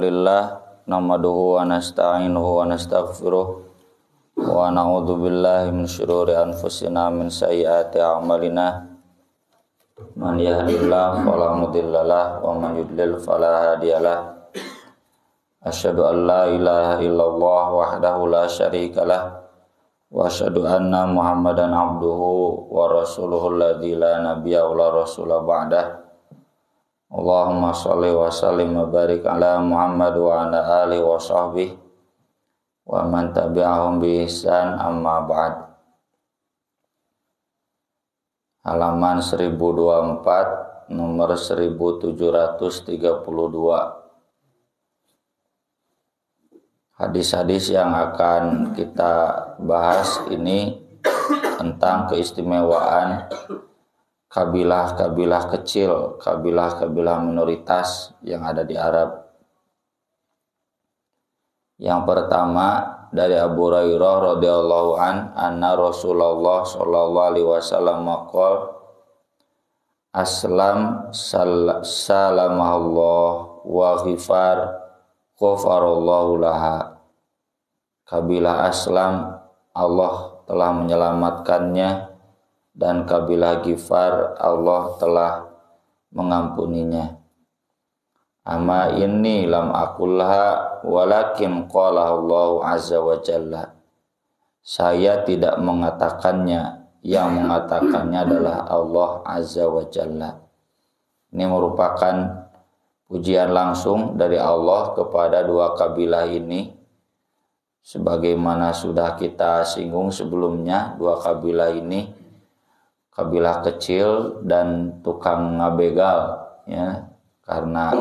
Lillah nahmaduhu wa nasta'inuhu wa nastaghfiruh wa na'udzu billahi min syururi anfusina min sayyiati a'malina man yahdihillahu fala mudhillalah wa man yudlil fala hadiyalah. Asyhadu an la ilaha illallah wahdahu la syarikalah wa asyhadu anna Muhammadan abduhu wa rasuluhu alladzi la nabiyya wa la rasula ba'dah. Allahumma sholli wa sallim wa barik ala Muhammad wa ala alihi wa sahbihi wa man tabi'ahum bi ihsan, amma ba'd. Halaman 1024 nomor 1732. Hadis-hadis yang akan kita bahas ini tentang keistimewaan kabilah-kabilah kecil, kabilah-kabilah minoritas yang ada di Arab. Yang pertama dari Abu Hurairah radhiyallahu anna Rasulullah sallallahu alaihi wasallam maqal aslam salamallah wa ghifar ghafarallahu laha. Kabilah Aslam Allah telah menyelamatkannya, dan kabilah Ghifar Allah telah mengampuninya. Amma inni lam aqulha walakin qala Allah azza wa jalla. Saya tidak mengatakannya, yang mengatakannya adalah Allah azza wa jalla. Ini merupakan pujian langsung dari Allah kepada dua kabilah ini. Sebagaimana sudah kita singgung sebelumnya, dua kabilah ini kabilah kecil dan tukang ngabegal, ya, karena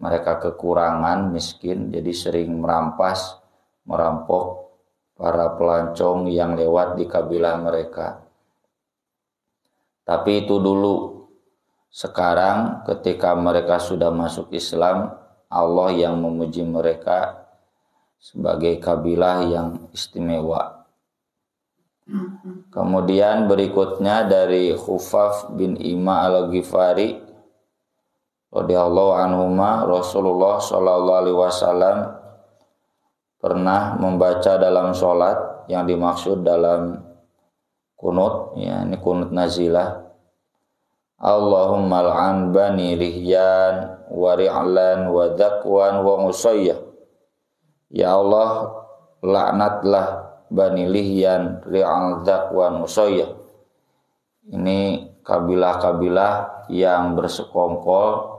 mereka kekurangan, miskin, jadi sering merampok para pelancong yang lewat di kabilah mereka. Tapi itu dulu. Sekarang ketika mereka sudah masuk Islam, Allah yang memuji mereka sebagai kabilah yang istimewa. Kemudian berikutnya dari Khufaf bin Ima al-Ghifari radhiyallahu anhuma, Rasulullah sallallahu alaihi wasallam pernah membaca dalam sholat, yang dimaksud dalam kunut, ya, ini kunut nazilah, Allahumma al'an bani Rihyan wa Ri'lan wa Dzakwan wa Usayyah. Ya Allah, laknatlah Bani Lihyan, Ri'al, Dzakwan, Usayyah. Ini kabilah-kabilah yang bersekongkol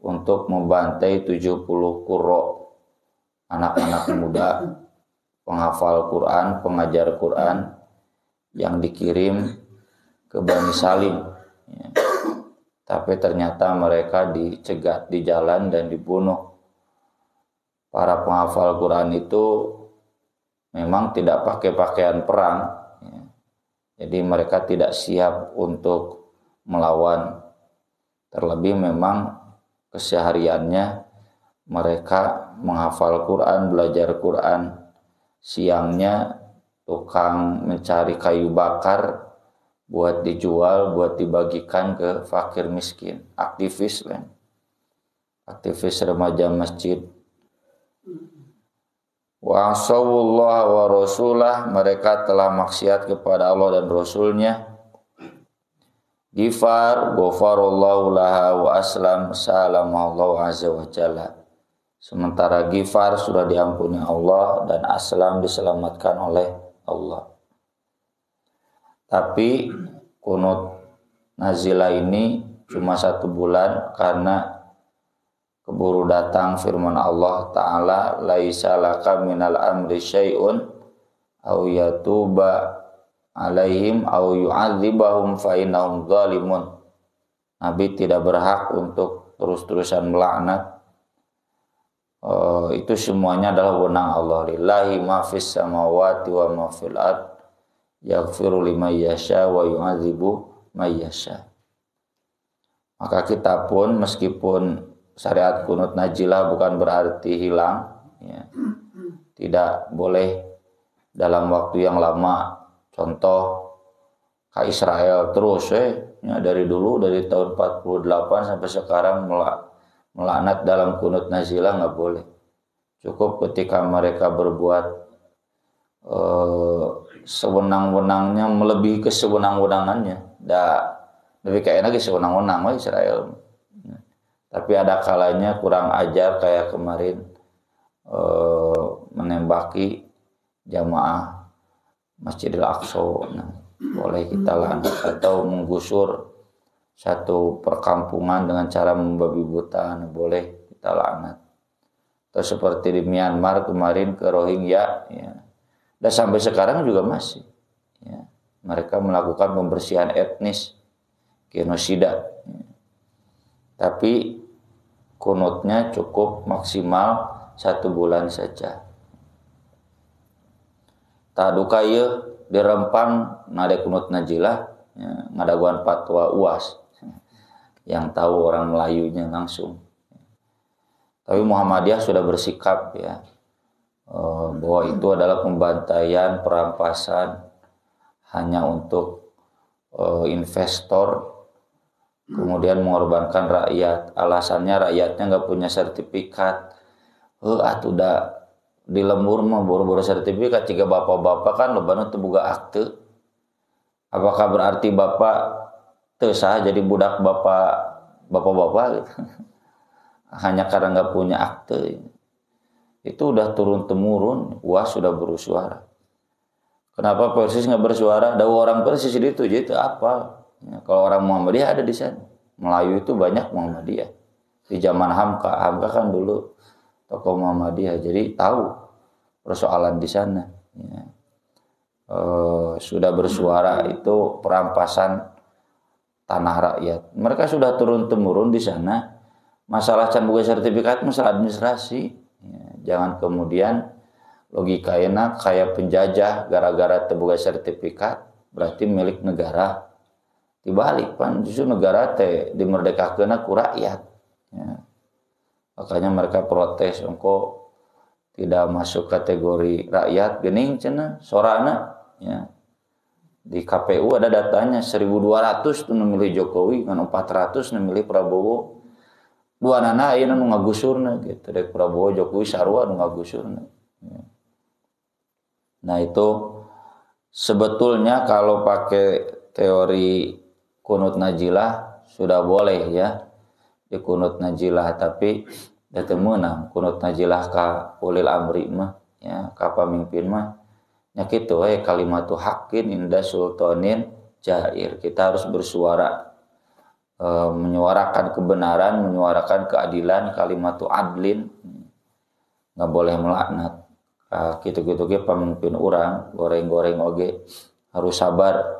untuk membantai 70 qurra, anak-anak muda, penghafal Quran, pengajar Quran, yang dikirim ke Bani Salim, ya. Tapi ternyata mereka dicegat di jalan dan dibunuh. Para penghafal Quran itu memang tidak pakai pakaian perang, ya. Jadi mereka tidak siap untuk melawan. Terlebih memang kesehariannya mereka menghafal Quran, belajar Quran. Siangnya tukang mencari kayu bakar buat dijual, buat dibagikan ke fakir miskin. Aktivis kan, aktivis remaja masjid. Wa asawullah wa rasulah, mereka telah maksiat kepada Allah dan Rasulnya. Ghifar ghafarallahu laha wa Aslam salamallahu azza wa jalla. Sementara Ghifar sudah diampuni Allah dan Aslam diselamatkan oleh Allah. Tapi kunut nazilah ini cuma 1 bulan karena keburu datang firman Allah Ta'ala, laisa laka minal amri syai'un aw yatuba alaihim aw yu'adzibahum fa innahum zalimun. Nabi tidak berhak untuk terus-terusan melaknat. Itu semuanya adalah wewenang Allah. Lillahi ma fis samawati wa ma fil ard yaghfiru liman yasha wa yu'adzibu may yasha. Maka kita pun, meskipun syariat kunut nazilah bukan berarti hilang, ya, tidak boleh dalam waktu yang lama. Contoh ke Israel terus, ya, dari dulu, dari tahun 48 sampai sekarang melaknat dalam kunut nazilah nggak boleh. Cukup ketika mereka berbuat sewenang-wenangnya, melebihi kesewenang-wenangannya. Lebih kayak lagi sewenang-wenang Israel. Tapi ada kalanya kurang ajar kayak kemarin menembaki jamaah Masjidil Aqsa. Nah, boleh kita lanjut, atau menggusur satu perkampungan dengan cara membabi buta, boleh kita laknat. Atau seperti di Myanmar kemarin ke Rohingya, ya. Dan sampai sekarang juga masih, ya. Mereka melakukan pembersihan etnis, genosida. Ya. Tapi kunutnya cukup maksimal 1 bulan saja. Taduka ieu dirempang nade kunut najilah, ya, ngadaguan fatwa UAS. Yang tahu orang Melayunya langsung. Tapi Muhammadiyah sudah bersikap, ya, bahwa itu adalah pembantaian, perampasan hanya untuk investor, kemudian mengorbankan rakyat. Alasannya rakyatnya nggak punya sertifikat. Atuh di lembur mah boro-boro sertifikat, jika bapak-bapak kan lobana teu boga akte. Apakah berarti bapak teu sah jadi budak bapak-bapak gitu? Hanya karena nggak punya akte. Itu udah turun-temurun, UAS sudah bersuara. Kenapa Persis nggak bersuara? Ada orang Persis di itu, jadi itu apa? Ya, kalau orang Muhammadiyah ada di sana. Melayu itu banyak Muhammadiyah. Di zaman Hamka kan dulu tokoh Muhammadiyah, jadi tahu persoalan di sana. Ya. Sudah bersuara, itu perampasan tanah rakyat. Mereka sudah turun-temurun di sana. Masalah can boga sertifikat, masalah administrasi. Ya, jangan kemudian logikanya kayak penjajah, gara-gara teu boga sertifikat berarti milik negara. Dibalik pan justru negara teh dimerdekakeunna ku rakyat. Ya. Makanya mereka protes, engko tidak masuk kategori rakyat geuning cenah sorana, ya. Di KPU ada datanya 1.200 tuh memilih Jokowi, kan 400 memilih Prabowo. Dua nana ayeuna nu ngagusurna gitu, dek Prabowo Jokowi sarua nu ngagusurna. Ya. Nah itu sebetulnya kalau pakai teori kunut najilah sudah boleh, ya, di kunut najilah, tapi teu meunang kunut najilah ka ulil amri mah, ya, ka pamimpin mah nya kitu we kalimatu haqqin inda sultanin jair. Kita harus bersuara, menyuarakan kebenaran, menyuarakan keadilan, kalimatu adlin, nggak boleh melaknat. Gitu-gitu ge pamimpin urang goreng-goreng oge harus sabar.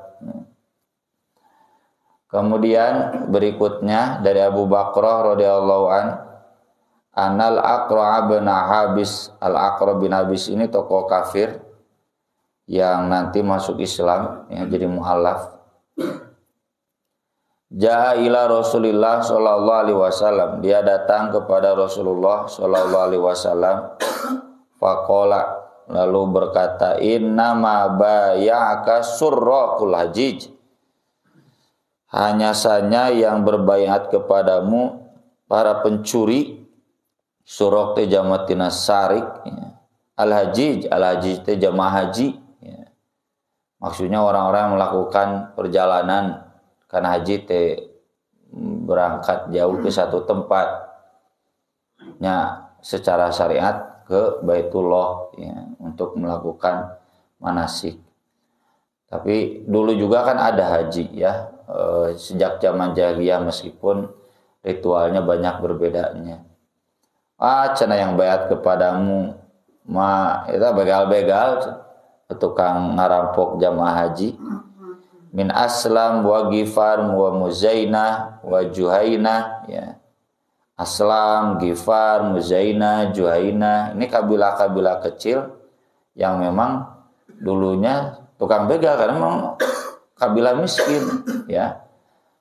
Kemudian berikutnya dari Abu Bakrah radhiyallahu an, Anal Aqra' bin Habis. Al-Aqra' bin Habis ini tokoh kafir yang nanti masuk Islam, ya, jadi mu'alaf. Ja'a ila Rasulillah sallallahu alaihi wasallam. Dia datang kepada Rasulullah sallallahu alaihi wasallam. Faqala, lalu berkata, innama bay'aka surraqul hajij. Hanya saja yang berbaiat kepadamu para pencuri. Suraq teh jamatina sarik, ya. Al-hajij teh jamaah haji, ya. Maksudnya orang-orang yang melakukan perjalanan karena haji teh berangkat jauh ke satu tempat, ya, secara syariat ke Baitullah, ya, untuk melakukan manasik. Tapi dulu juga kan ada haji, ya, sejak zaman jahiliyah, meskipun ritualnya banyak berbedanya. Cenah yang bayat kepadamu eta begal-begal tukang ngarampok jamaah haji. Min Aslam wa Gifar wa Muzainah wa Juhainah, ya. Aslam, Gifar, Muzainah, Juhainah, ini kabilah-kabilah kecil yang memang dulunya tukang begal karena memang kabilah miskin, ya.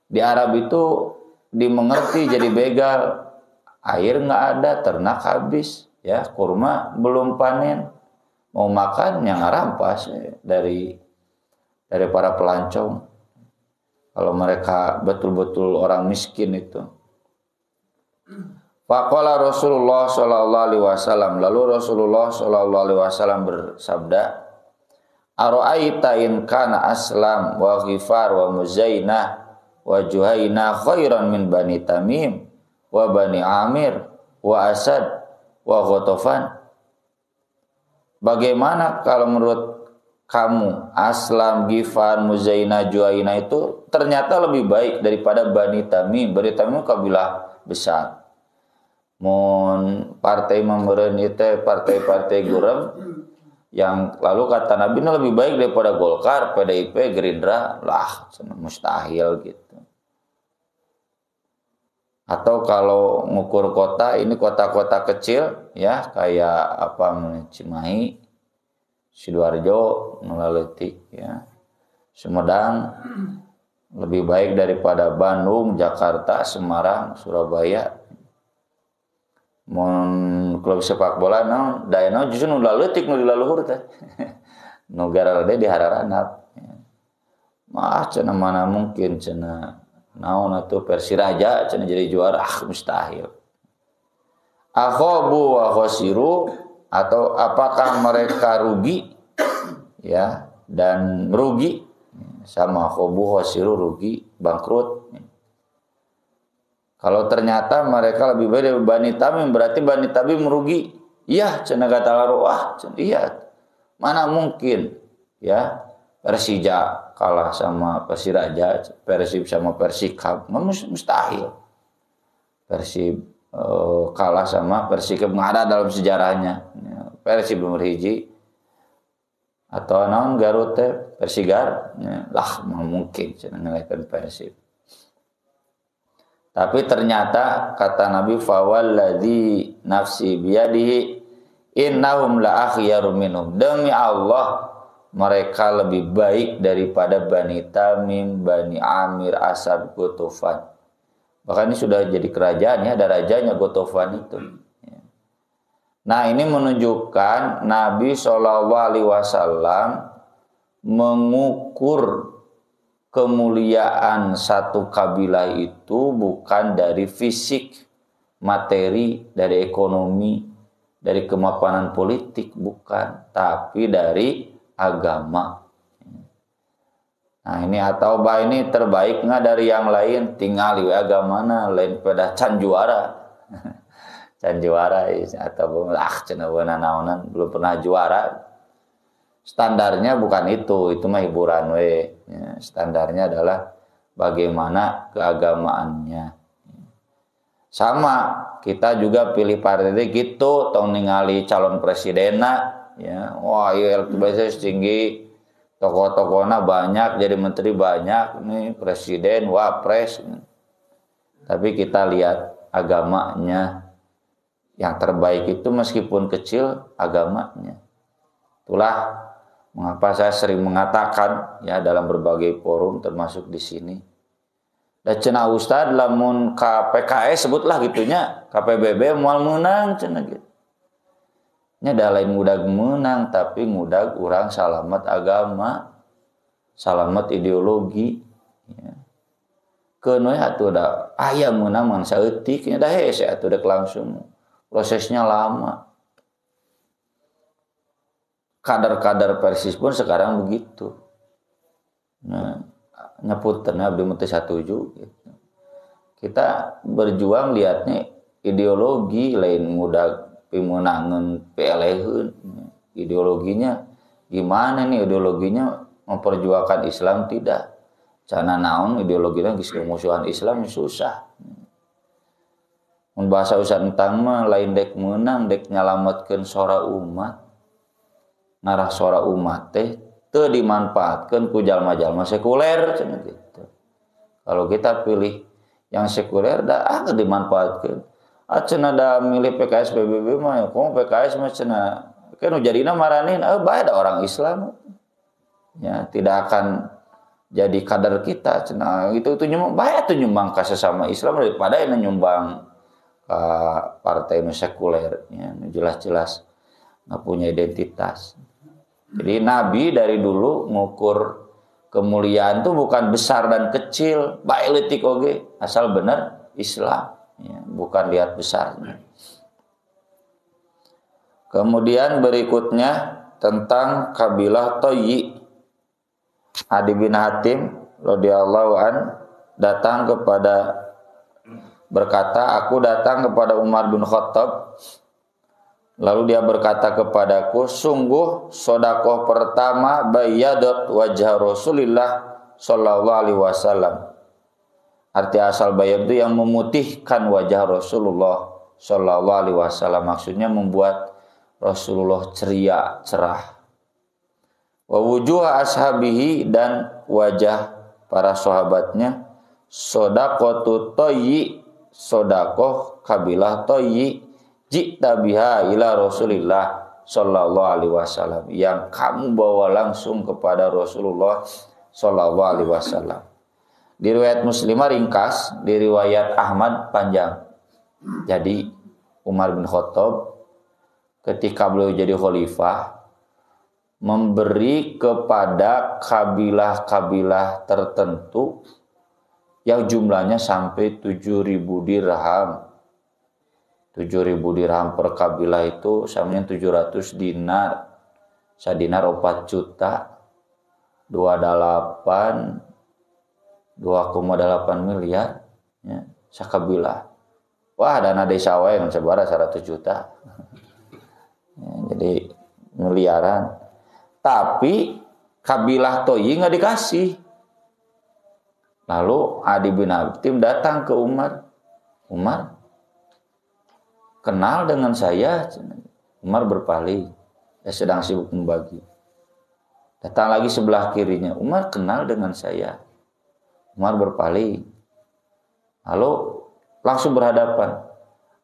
Di Arab itu dimengerti jadi begal. Air nggak ada, ternak habis, ya, kurma belum panen, mau makan yang rampas, ya, dari para pelancong. Kalau mereka betul-betul orang miskin itu. Faqala Rasulullah sallallahu alaihi wasallam, lalu Rasulullah sallallahu alaihi wasallam bersabda, ara'aita in kana Aslam wa Ghifar wa Muzainah wa Juhainah khairan min Bani Tamim wa Bani Amir wa Asad wa Ghatafan. Bagaimana kalau menurut kamu Aslam, Ghifar, Muzainah, Juhainah itu ternyata lebih baik daripada Bani Tamim. Bani Tamim kabilah besar. Mun partai memberen itu partai-partai gurem yang lalu kata Nabi ini lebih baik daripada Golkar, PDIP, Gerindra, lah mustahil gitu. Atau kalau ngukur kota, ini kota-kota kecil ya kayak apa Cimahi, Sidoarjo, Nulaletik ya, Sumedang lebih baik daripada Bandung, Jakarta, Semarang, Surabaya. Mun klub sepak bola naon dayana justru nu leutik nu di laluhur teh. Nu garalade di hararanap. Mah cenah mana mungkin cenah naon atuh Persiraja cenah jadi juara mustahil. Akhabu wa khasiru, atau apakah mereka rugi ya dan rugi sama akhabu khasiru rugi bangkrut. Kalau ternyata mereka lebih baik dari Bani Tamim, berarti Bani Tamim merugi. Iya, cenah kata Laruah, iya. Mana mungkin ya Persija kalah sama Persiraja, Persib sama Persikab, mustahil. Persib kalah sama Persikab, nggak ada dalam sejarahnya. Persib nomor hiji atau naon Garut Persigar, lah mungkin cenah ngalahin Persib. Tapi ternyata kata Nabi fawalladzi nafsi biyadihi innahum la akhyaru minhum. Demi Allah mereka lebih baik daripada Bani Tamim, Bani Amir, Asad, Ghatafan. Bahkan ini sudah jadi kerajaan ya, ada rajanya Ghatafan itu. Nah, ini menunjukkan Nabi SAW mengukur kemuliaan satu kabilah itu bukan dari fisik, materi, dari ekonomi, dari kemapanan politik, bukan, tapi dari agama. Nah ini atau ini terbaik nggak dari yang lain, tinggal di agamana lain pada can juara. Can juara atau cenah naonan belum pernah juara. Standarnya bukan itu mah hiburan we. Ya, standarnya adalah bagaimana keagamaannya. Sama kita juga pilih partai gitu, tong ningali calon presidenna, ya, wah iya elektabilitas tinggi, tokoh-tokohnya banyak, jadi menteri banyak, nih presiden, wapres. Tapi kita lihat agamanya, yang terbaik itu meskipun kecil agamanya. Itulah mengapa saya sering mengatakan ya dalam berbagai forum termasuk di sini. Da cenah ustad lamun KPKS sebutlah gitunya, KPBB moal menang cenah gitu. Nya da lain mudag menang tapi mudag urang salamet agama, salamet ideologi ya. Keun we atuh da aya meunang mah saeutik nya da hese atuh dek langsung. Prosesnya lama. Kadar-kadar Persis pun sekarang begitu. Nah, nyeputan abdi mah teu satuju gitu. Kita berjuang lihatnya ideologi lain mudah pimenangan PLH. Ideologinya gimana nih? Ideologinya memperjuangkan Islam tidak. Cana naon ideologinya geus musuhan Islam susah. Mun bahasa usah entang mah lain dek menang dek nyalametkeun sora umat. Ngarah suara umat teh teu dimanfaatkeun ku jalma-jalma sekuler cenah gitu. Kalau kita pilih yang sekuler dah dimanfaatkeun. Cenah da milih PKS PBB mah kok PKS mah cenah kan jadina maranin bae da orang Islam. Ya, tidak akan jadi kader kita cenah itu nyumbang bae tuh nyumbang ka sesama Islam daripada ina nyumbang ka partai sekuler ya, jelas-jelas enggak punya identitas. Jadi Nabi dari dulu ngukur kemuliaan itu bukan besar dan kecil, baik leutik oge, asal benar Islam. ya, bukan lihat besarnya. Kemudian berikutnya tentang kabilah Toyi. Adi bin Hatim radhiyallahu an berkata, aku datang kepada Umar bin Khattab. Lalu dia berkata kepadaku, sungguh sodakoh pertama bayyadat wajah Rasulullah sallallahu alaihi wasallam. Arti asal bayad itu yang memutihkan wajah Rasulullah sallallahu alaihi wasallam. Maksudnya membuat Rasulullah ceria, cerah. Wa wujuha ashabihi, dan wajah para sahabatnya. Sodakotu Toyi, sodakoh kabilah Toyi, jikta biha ila Rasulillah sallallahu alaihi wasallam, yang kamu bawa langsung kepada Rasulullah sallallahu alaihi wasallam. Di riwayat Muslimah ringkas, di riwayat Ahmad panjang. Jadi Umar bin Khattab ketika beliau jadi khalifah memberi kepada kabilah-kabilah tertentu yang jumlahnya sampai 7.000 dirham. 7.000 dirham per kabilah itu sama 700 dinar. Sadinar 4 juta. 2,8 miliar ya, sakabilah. Wah, dana desa wae yang sabara 100 juta. Ya, jadi miliaran. Tapi kabilah Toyi nggak dikasih. Lalu Adi bin Hatim datang ke Umar. Umar, kenal dengan saya. Umar berpaling. Dia sedang sibuk membagi. Datang lagi sebelah kirinya. Umar, kenal dengan saya. Umar berpaling. Lalu langsung berhadapan.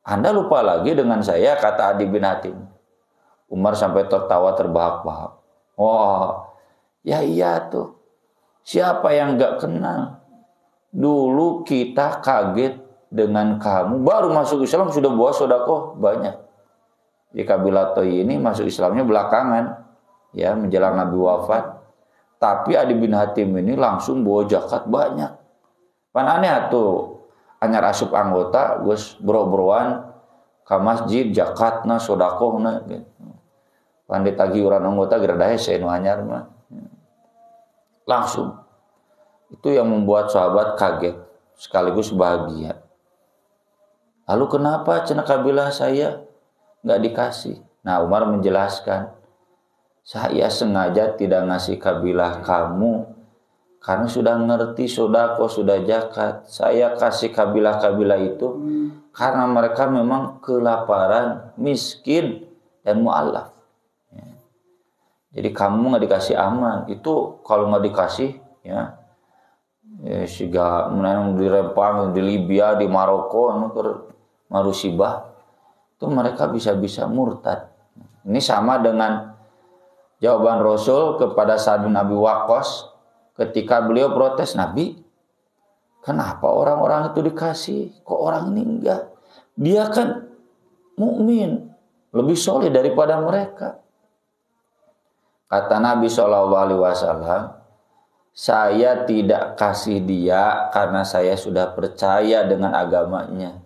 Anda lupa lagi dengan saya, kata Adi bin Hatim. Umar sampai tertawa terbahak-bahak. Wah, ya iya tuh. Siapa yang gak kenal? Dulu kita kaget dengan kamu. Baru masuk Islam sudah bawa sedekah banyak. Di kabilah Toyi ini masuk Islamnya belakangan. Ya, menjelang Nabi wafat. Tapi Adi bin Hatim ini langsung bawa zakat banyak. Pan aneh tuh. Anyar asup anggota, gus bro-broan ke masjid, zakatna, sodakohna. Gitu. Pan ditagi urang anggota, geradahe seinu anyar mah. Langsung. Itu yang membuat sahabat kaget. Sekaligus bahagia. Lalu kenapa cenah kabilah saya nggak dikasih? Nah, Umar menjelaskan. Saya sengaja tidak ngasih kabilah kamu karena sudah ngerti sedekah, sudah zakat. Saya kasih kabilah-kabilah itu karena mereka memang kelaparan, miskin, dan mu'alaf. Ya. Jadi kamu nggak dikasih aman. Itu kalau nggak dikasih, ya, siga menanam di Rempang, di Libya, di Maroko, Marusibah, itu mereka bisa-bisa murtad. Ini sama dengan jawaban Rasul kepada Sa'ad bin Abi Waqqas ketika beliau protes, Nabi, kenapa orang-orang itu dikasih, kok orang ini enggak? Dia kan mukmin, lebih soleh daripada mereka. Kata Nabi SAW, saya tidak kasih dia karena saya sudah percaya dengan agamanya.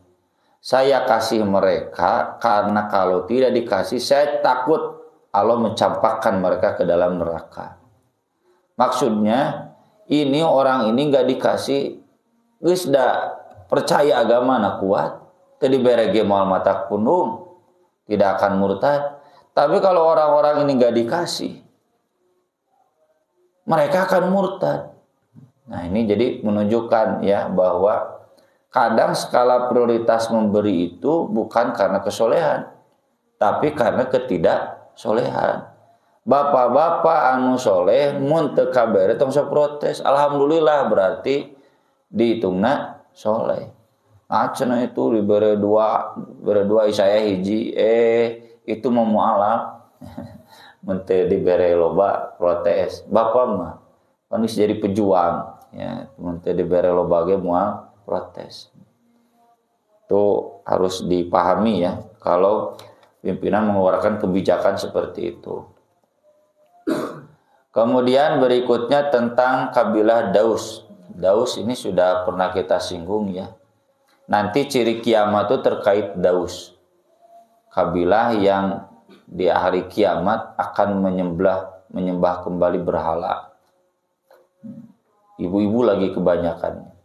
Saya kasih mereka karena kalau tidak dikasih, saya takut Allah mencampakkan mereka ke dalam neraka. Maksudnya, ini orang ini gak dikasih, geus da percaya agama na kuat, tadi berege moal mata kunung, tidak akan murtad. Tapi kalau orang-orang ini gak dikasih, mereka akan murtad. Nah, ini jadi menunjukkan ya bahwa kadang skala prioritas memberi itu bukan karena kesolehan, tapi karena ketidaksolehan. Bapak-bapak anu soleh mun teu kabere tong protes. Alhamdulillah berarti dihitungna soleh. Nah, cenah itu dibere dua saya hiji, itu mau mualaf. Mun teu dibere loba protes. Bapak mah panis jadi pejuang, ya, mun teu dibere loba ge moal protes. Itu harus dipahami ya kalau pimpinan mengeluarkan kebijakan seperti itu. Kemudian berikutnya tentang kabilah Daus. Daus ini sudah pernah kita singgung ya. nanti ciri kiamat itu terkait Daus. Kabilah yang di hari kiamat akan menyembah kembali berhala. Ibu-ibu lagi kebanyakan.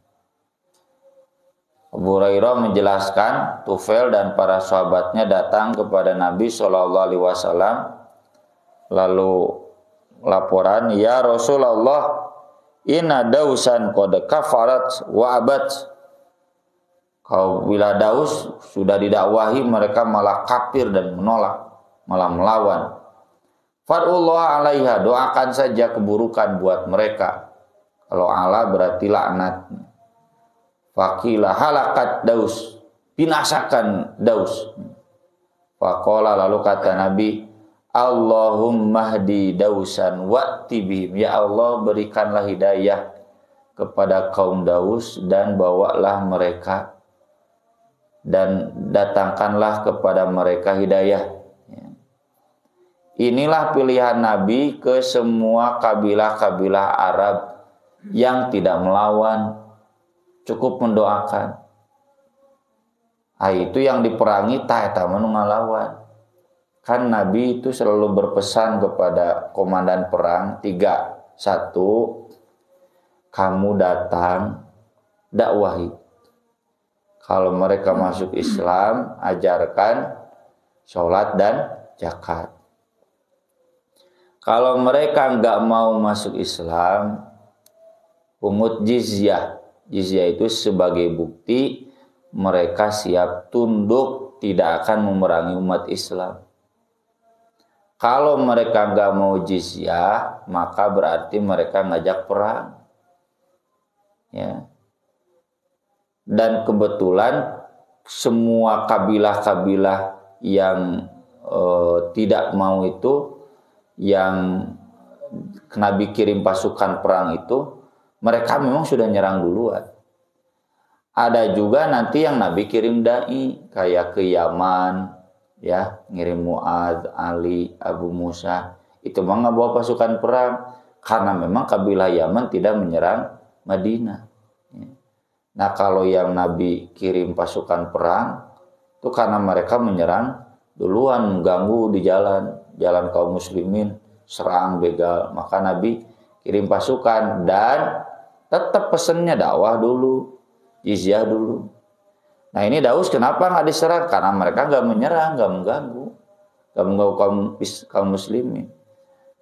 Abu Hurairah menjelaskan, Tufail dan para sahabatnya datang kepada Nabi SAW, lalu laporan, ya Rasulullah, inna dausan qad kafarat wa abat. Kau bila Daus sudah didakwahi, mereka malah kafir dan menolak, malah melawan. Fad'ullah alaiha, doakan saja keburukan buat mereka. Kalau Allah berarti laknat. Faqila halakat Daus, binasakan Daus. Faqala, lalu kata Nabi, Allahumma hdi Dausan wa'ti bihim. Ya Allah, berikanlah hidayah kepada kaum Daus dan bawalah mereka dan datangkanlah kepada mereka hidayah. Inilah pilihan Nabi ke semua kabilah-kabilah Arab yang tidak melawan, cukup mendoakan. Itu yang diperangi eta mah nu ngalawan. Kan Nabi itu selalu berpesan kepada komandan perang 3. 1, kamu datang dakwahi. Kalau mereka masuk Islam, ajarkan sholat dan zakat. Kalau mereka nggak mau masuk Islam, pungut jizyah. Jizyah itu sebagai bukti mereka siap tunduk, tidak akan memerangi umat Islam. Kalau mereka nggak mau jizyah, maka berarti mereka ngajak perang. Ya. Dan kebetulan semua kabilah-kabilah yang tidak mau itu, yang Nabi kirim pasukan perang itu, mereka memang sudah nyerang duluan. Ada juga nanti yang Nabi kirim dai, kayak ke Yaman, ya, ngirim Mu'adz, Ali, Abu Musa. Itu mah nggak bawa pasukan perang, karena memang kabilah Yaman tidak menyerang Madinah. Nah, kalau yang Nabi kirim pasukan perang, itu karena mereka menyerang duluan, mengganggu di jalan kaum muslimin, serang, begal. Maka Nabi kirim pasukan dan tetap pesennya dakwah dulu, jizyah dulu. Nah, ini Daus kenapa nggak diserang? Karena mereka nggak menyerang, nggak mengganggu kaum muslimin.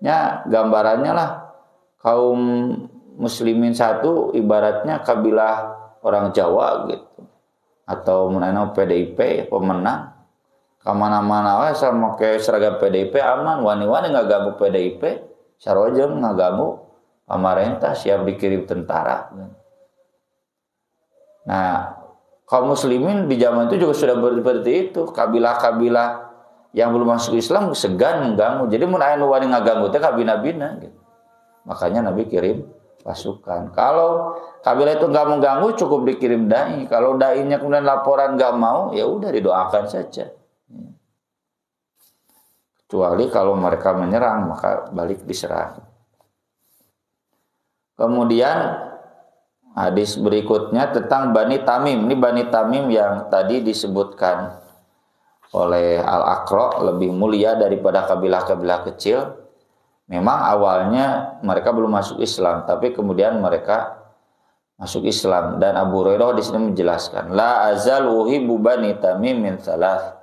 Ya, gambarannya lah, kaum muslimin satu ibaratnya kabilah orang Jawa gitu, atau mana PDIP pemenang, kemana-mana wah sama kayak seragam PDIP aman, wani-wani nggak ganggu PDIP, sarojeng nggak ganggu pemerintah, siap dikirim tentara. Nah, kaum muslimin di zaman itu juga sudah seperti itu. Kabilah-kabilah yang belum masuk Islam segan mengganggu. Jadi mun aya nu wani ngaganggu teh kabina-bina gitu. Makanya Nabi kirim pasukan. Kalau kabilah itu nggak mengganggu, cukup dikirim dai. Kalau dainya kemudian laporan nggak mau, ya udah didoakan saja. Kecuali kalau mereka menyerang, maka balik diserang. Kemudian hadis berikutnya tentang Bani Tamim. Ini Bani Tamim yang tadi disebutkan oleh Al-Aqra lebih mulia daripada kabilah-kabilah kecil. Memang awalnya mereka belum masuk Islam, tapi kemudian mereka masuk Islam. Dan Abu Hurairah di sini menjelaskan, la azal uhibbu Bani Tamim min thalath.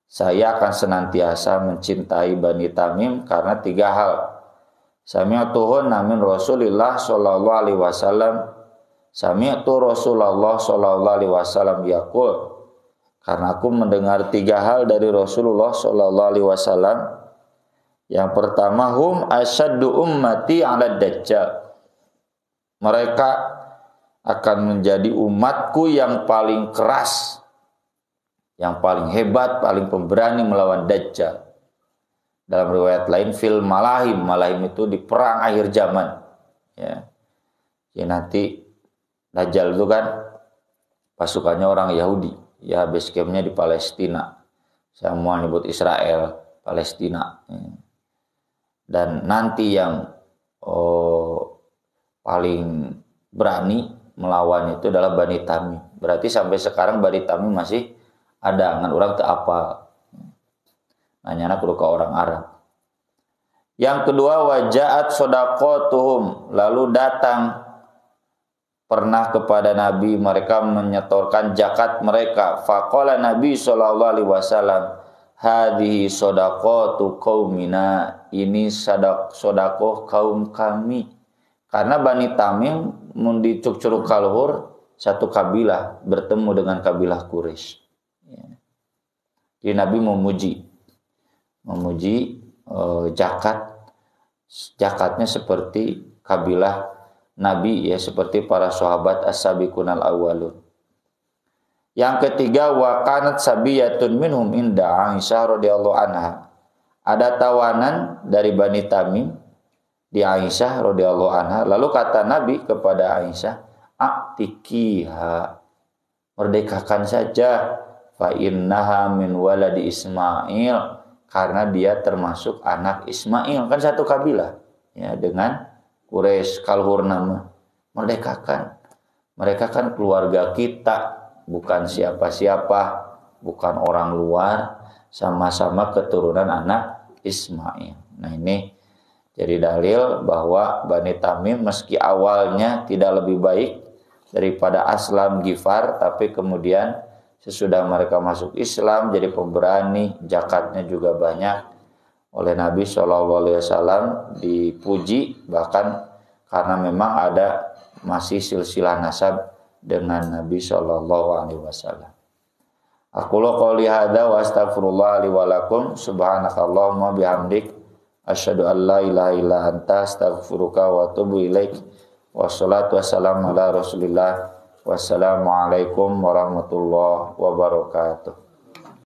Saya akan senantiasa mencintai Bani Tamim karena 3 hal. Sami'tuhu min Rasulillah sallallahu alaihi wasallam. Sami'tu Rasulullah sallallahu alaihi wasallam yaqul. Karena aku mendengar 3 hal dari Rasulullah sallallahu alaihi wasallam. Yang pertama, hum asyaddu ummati 'ala dajjal. Mereka akan menjadi umatku yang paling keras, yang paling hebat, paling pemberani melawan Dajjal. Dalam riwayat lain fil malahim, malahim itu di perang akhir zaman. Ya. Ya nanti Dajjal itu kan pasukannya orang Yahudi, ya base camp-nya di Palestina. Semua nyebut Israel, Palestina. Ya. Dan nanti yang paling berani melawan itu adalah Bani Tamim. Berarti sampai sekarang Bani Tamim masih ada, ngan orang teu apal. Nanyana kudu ka orang Arab. Yang kedua, wajaat sodaqatuhum, lalu datang pernah kepada Nabi mereka menyetorkan zakat mereka. Faqala Nabi sallallahu alaihi wasallam, hadhihi sodaqatu qaumina, ini sedekah kaum kami. Karena Bani Tamim mun di Curug Kaluhur satu kabilah bertemu dengan kabilah Quraisy. Jadi Nabi memuji zakatnya seperti kabilah Nabi ya, seperti para sahabat as-sabiqunal awwalun. Yang ketiga, wa kanat sabiyatun minhum inda Aisyah radhiyallahu anha. Ada tawanan dari Bani Tamim di Aisyah radhiyallahu anha. Lalu kata Nabi kepada Aisyah, "A'tikiha." Merdekakan saja, fa innaha min waladi Ismail, karena dia termasuk anak Ismail, kan satu kabilah ya dengan Quraisy. Kaluhur nama merdekakan, mereka kan keluarga kita, bukan siapa-siapa, bukan orang luar, sama-sama keturunan anak Ismail. Nah ini jadi dalil bahwa Bani Tamim meski awalnya tidak lebih baik daripada Aslam Ghifar, tapi kemudian sesudah mereka masuk Islam jadi pemberani, zakatnya juga banyak. Oleh Nabi SAW dipuji, bahkan karena memang ada masih silsilah nasab dengan Nabi SAW. Aqulu qouli hadza wa astaghfirullah li wa lakum, subhanakallahumma bihamdik, asyhadu an la ilaha illa anta, astaghfiruka wa atubu ilaik. Wassalatu wassalamu ala Rasulillah. Wassalamualaikum warahmatullahi wabarakatuh.